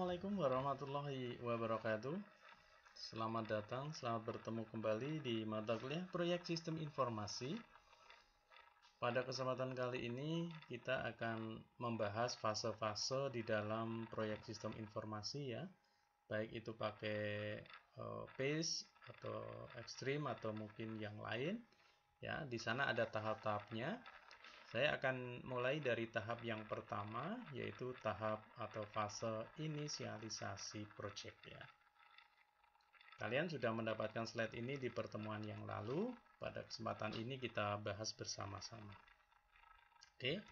Assalamualaikum warahmatullahi wabarakatuh. Selamat datang, selamat bertemu kembali di mata kuliah Proyek Sistem Informasi. Pada kesempatan kali ini kita akan membahas fase-fase di dalam proyek sistem informasi ya. Baik itu pakai PACE atau ekstrim atau mungkin yang lain. Ya, di sana ada tahap-tahapnya. Saya akan mulai dari tahap yang pertama, yaitu tahap atau fase inisialisasi proyek ya. Kalian sudah mendapatkan slide ini di pertemuan yang lalu. Pada kesempatan ini kita bahas bersama-sama. Oke.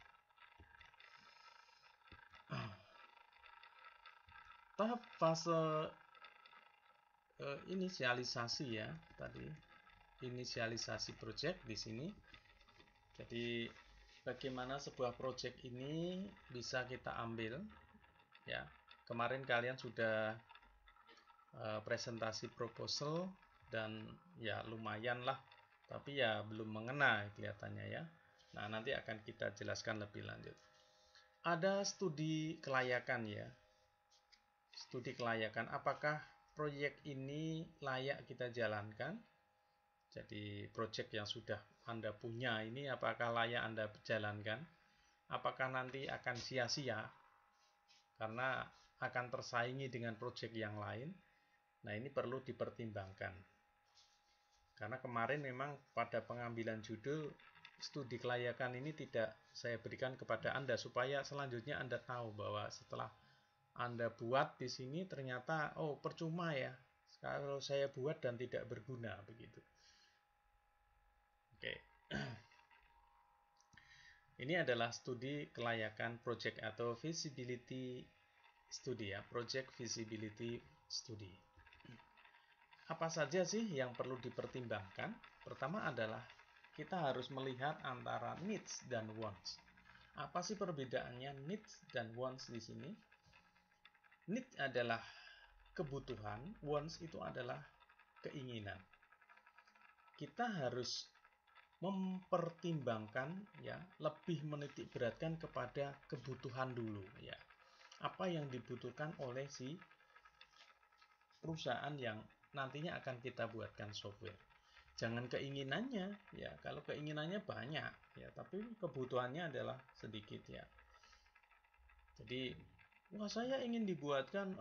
Tahap fase inisialisasi ya, tadi inisialisasi proyek di sini. Jadi bagaimana sebuah proyek ini bisa kita ambil ya. Kemarin kalian sudah presentasi proposal dan ya lumayan lah, tapi ya belum mengena kelihatannya ya. Nah, nanti akan kita jelaskan lebih lanjut. Ada studi kelayakan ya. Studi kelayakan, apakah proyek ini layak kita jalankan? Jadi proyek yang sudah Anda punya ini apakah layak Anda jalankan? Apakah nanti akan sia-sia karena akan tersaingi dengan proyek yang lain? Nah, ini perlu dipertimbangkan. Karena kemarin memang pada pengambilan judul studi kelayakan ini tidak saya berikan kepada Anda supaya selanjutnya Anda tahu bahwa setelah Anda buat di sini ternyata oh percuma ya kalau saya buat dan tidak berguna begitu. Oke. Ini adalah studi kelayakan project atau feasibility study ya, project feasibility study. Apa saja sih yang perlu dipertimbangkan? Pertama adalah kita harus melihat antara needs dan wants. Apa sih perbedaannya needs dan wants di sini? Need adalah kebutuhan, wants itu adalah keinginan. Kita harus mempertimbangkan ya, lebih menitik beratkan kepada kebutuhan dulu ya. Apa yang dibutuhkan oleh si perusahaan yang nantinya akan kita buatkan software. Jangan keinginannya ya, kalau keinginannya banyak ya, tapi kebutuhannya adalah sedikit ya. Jadi, wah saya ingin dibuatkan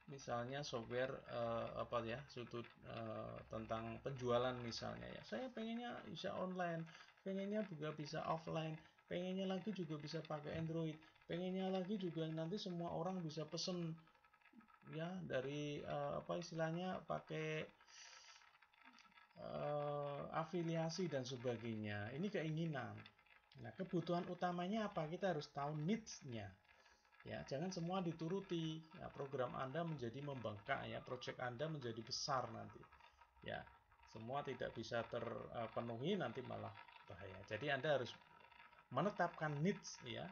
misalnya software apa ya, sudut tentang penjualan misalnya ya. Saya pengennya bisa online, pengennya juga bisa offline, pengennya lagi juga bisa pakai Android, pengennya lagi juga nanti semua orang bisa pesen ya dari apa istilahnya pakai afiliasi dan sebagainya. Ini keinginan. Nah, kebutuhan utamanya apa? Kita harus tahu needs-nya. Ya, jangan semua dituruti. Ya, program Anda menjadi membengkak ya, project Anda menjadi besar nanti. Ya, semua tidak bisa terpenuhi nanti malah bahaya. Jadi Anda harus menetapkan needs ya,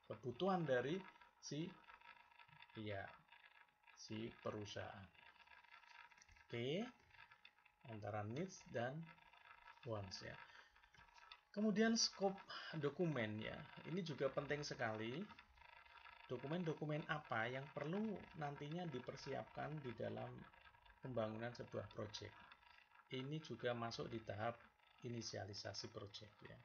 kebutuhan dari si perusahaan. Oke. Antara needs dan wants ya. Kemudian scope dokumen ya. Ini juga penting sekali. Dokumen-dokumen apa yang perlu nantinya dipersiapkan di dalam pembangunan sebuah proyek. Ini juga masuk di tahap inisialisasi proyek ya.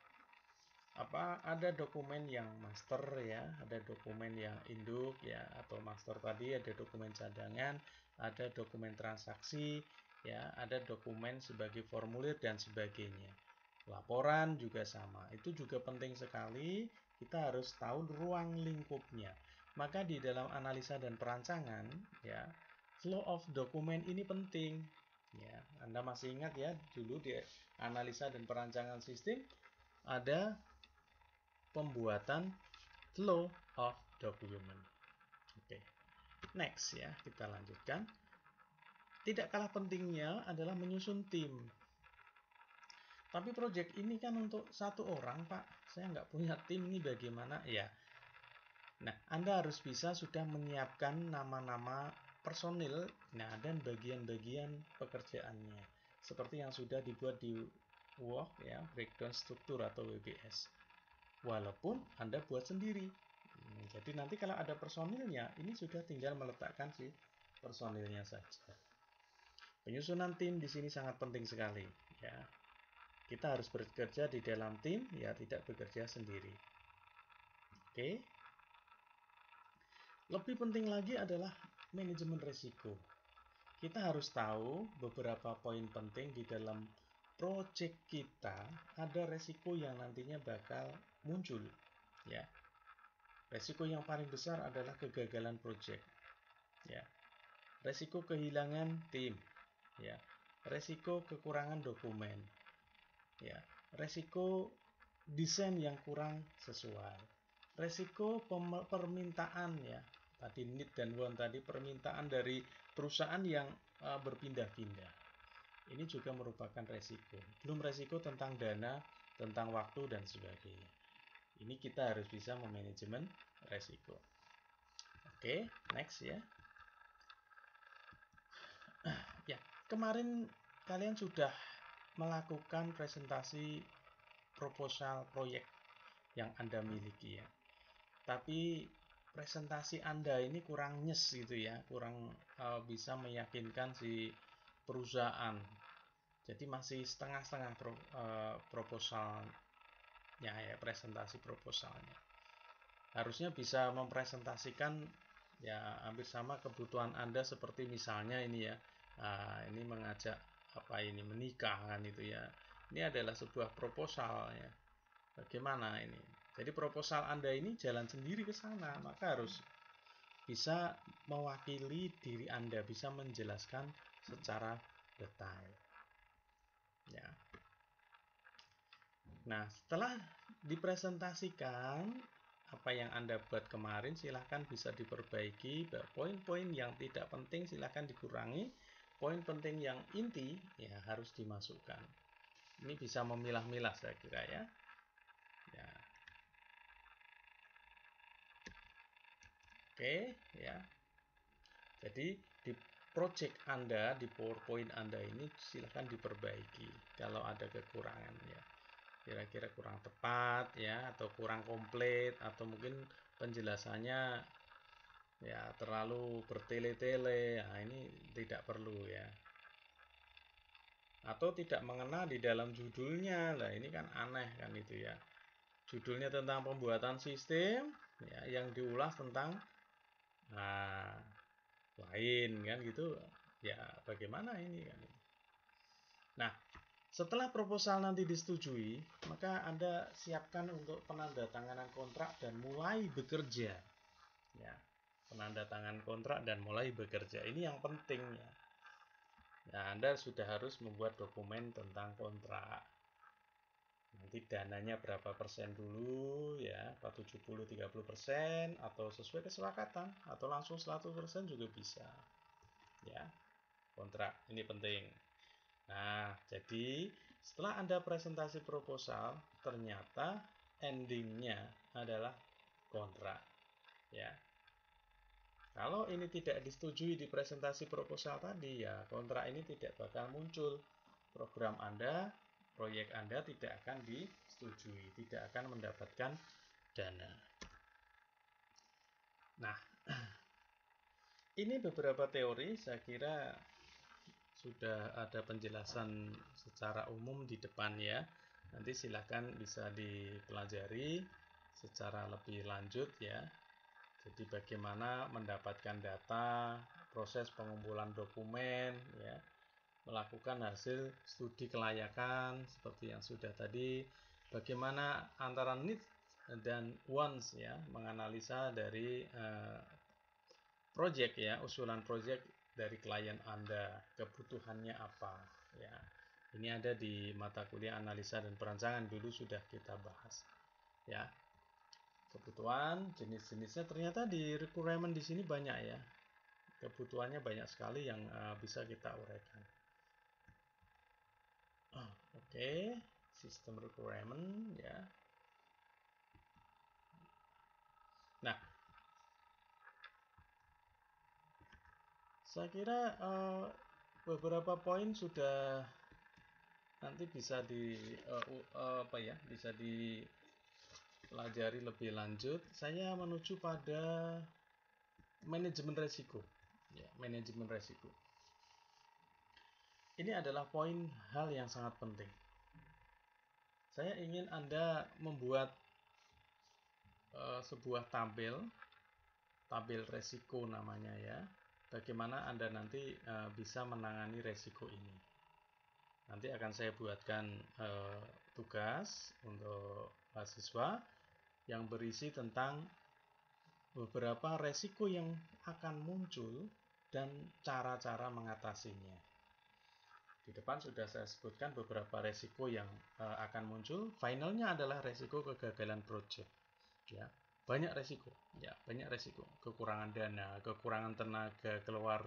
Apa ada dokumen yang master ya, ada dokumen yang induk ya, atau master tadi ada dokumen cadangan, ada dokumen transaksi ya, ada dokumen sebagai formulir dan sebagainya. Laporan juga sama. Itu juga penting sekali, kita harus tahu ruang lingkupnya. Maka di dalam analisa dan perancangan ya, flow of dokumen ini penting. Ya, Anda masih ingat ya, dulu di analisa dan perancangan sistem ada pembuatan flow of document. Oke. Next ya, kita lanjutkan. Tidak kalah pentingnya adalah menyusun tim. Tapi proyek ini kan untuk satu orang, Pak. Saya nggak punya tim, ini bagaimana? Ya. Nah, Anda harus bisa sudah menyiapkan nama-nama personil, nah dan bagian-bagian pekerjaannya. Seperti yang sudah dibuat di Work ya, breakdown struktur atau WBS. Walaupun Anda buat sendiri Jadi nanti kalau ada personilnya, ini sudah tinggal meletakkan si personilnya saja. Penyusunan tim di sini sangat penting sekali, ya. Kita harus bekerja di dalam tim, ya, tidak bekerja sendiri. Oke. Lebih penting lagi adalah manajemen risiko. Kita harus tahu beberapa poin penting di dalam project kita. Ada risiko yang nantinya bakal muncul, ya. Risiko yang paling besar adalah kegagalan project, ya. Risiko kehilangan tim, ya. Risiko kekurangan dokumen, ya. Risiko desain yang kurang sesuai, risiko permintaan, ya, tadi need dan want, tadi permintaan dari perusahaan yang berpindah-pindah, ini juga merupakan risiko. Belum risiko tentang dana, tentang waktu dan sebagainya. Ini kita harus bisa memanajemen risiko. Oke, next ya. Ya, kemarin kalian sudah melakukan presentasi proposal proyek yang Anda miliki, ya. Tapi presentasi Anda ini kurang nyes gitu ya, kurang bisa meyakinkan si perusahaan. Jadi masih setengah-setengah proposalnya, ya, presentasi proposalnya. Harusnya bisa mempresentasikan, ya, hampir sama kebutuhan Anda, seperti misalnya ini ya. Ini mengajak menikah kan itu ya. Ini adalah sebuah proposal, ya. Bagaimana ini? Jadi proposal Anda ini jalan sendiri ke sana, maka harus bisa mewakili diri Anda, bisa menjelaskan secara detail. Ya. Nah, setelah dipresentasikan apa yang Anda buat kemarin, silahkan bisa diperbaiki. Poin-poin yang tidak penting silahkan dikurangi. Poin penting yang inti, ya, harus dimasukkan. Ini bisa memilah-milah saya kira, ya. Ya. Oke, ya. Jadi di project Anda, di PowerPoint Anda ini silahkan diperbaiki kalau ada kekurangan, ya. Kira-kira kurang tepat, ya, atau kurang komplit, atau mungkin penjelasannya, ya, terlalu bertele-tele. Nah, ini tidak perlu, ya. Atau tidak mengena di dalam judulnya. Lah, ini kan aneh kan itu, ya. Judulnya tentang pembuatan sistem, ya, yang diulas tentang lain kan gitu, ya, bagaimana ini kan. Nah, setelah proposal nanti disetujui, maka Anda siapkan untuk penandatanganan kontrak dan mulai bekerja, ya. Penandatangan kontrak dan mulai bekerja ini yang penting, ya. Nah, Anda sudah harus membuat dokumen tentang kontrak. Nanti dananya berapa persen dulu, ya, 70, 30%, atau sesuai kesepakatan, atau langsung 100% juga bisa, ya. Kontrak ini penting. Nah, jadi setelah Anda presentasi proposal, ternyata endingnya adalah kontrak, ya. Kalau ini tidak disetujui di presentasi proposal tadi, ya, kontrak ini tidak bakal muncul. Program Anda, proyek Anda tidak akan disetujui, tidak akan mendapatkan dana. Nah, ini beberapa teori, saya kira sudah ada penjelasan secara umum di depan, ya. Nanti silahkan bisa dipelajari secara lebih lanjut, ya. Jadi bagaimana mendapatkan data, proses pengumpulan dokumen, ya, melakukan hasil studi kelayakan seperti yang sudah tadi, bagaimana antara needs dan wants, ya, menganalisa dari project, ya, usulan project dari klien Anda, kebutuhannya apa, ya. Ini ada di mata kuliah analisa dan perancangan, dulu sudah kita bahas, ya. Kebutuhan, jenis-jenisnya, ternyata di requirement di sini banyak, ya. Kebutuhannya banyak sekali yang bisa kita uraikan. Oke, sistem requirement, ya. Nah, saya kira beberapa poin sudah nanti bisa bisa pelajari lebih lanjut, saya menuju pada manajemen resiko. Ya, manajemen resiko. Ini adalah poin hal yang sangat penting. Saya ingin Anda membuat sebuah tabel resiko namanya ya. Bagaimana Anda nanti bisa menangani resiko ini. Nanti akan saya buatkan tugas untuk mahasiswa yang berisi tentang beberapa resiko yang akan muncul dan cara-cara mengatasinya. Di depan sudah saya sebutkan beberapa resiko yang akan muncul. Finalnya adalah resiko kegagalan project. Ya, banyak resiko. Ya, banyak resiko. Kekurangan dana, kekurangan tenaga, keluar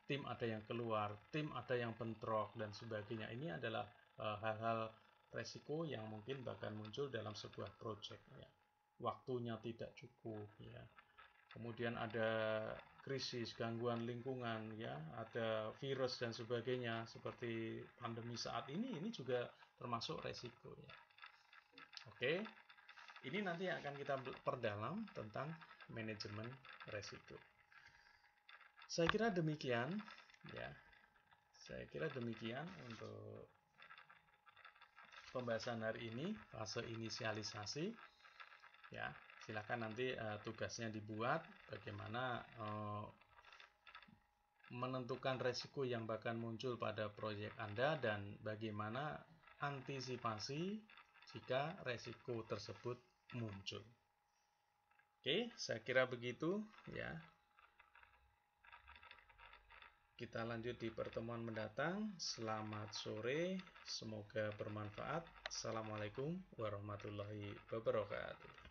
tim ada yang keluar, tim ada yang bentrok dan sebagainya. Ini adalah hal-hal resiko yang mungkin bahkan muncul dalam sebuah project. Ya. Waktunya tidak cukup. Ya. Kemudian ada krisis, gangguan lingkungan, ya, ada virus dan sebagainya seperti pandemi saat ini juga termasuk resiko. Ya. Oke, ini nanti akan kita perdalam tentang manajemen resiko. Saya kira demikian, ya. Saya kira demikian untuk pembahasan hari ini, fase inisialisasi. Ya, silakan nanti tugasnya dibuat bagaimana menentukan resiko yang bakal muncul pada proyek Anda dan bagaimana antisipasi jika resiko tersebut muncul. Oke, saya kira begitu ya. Kita lanjut di pertemuan mendatang. Selamat sore, semoga bermanfaat. Assalamualaikum warahmatullahi wabarakatuh.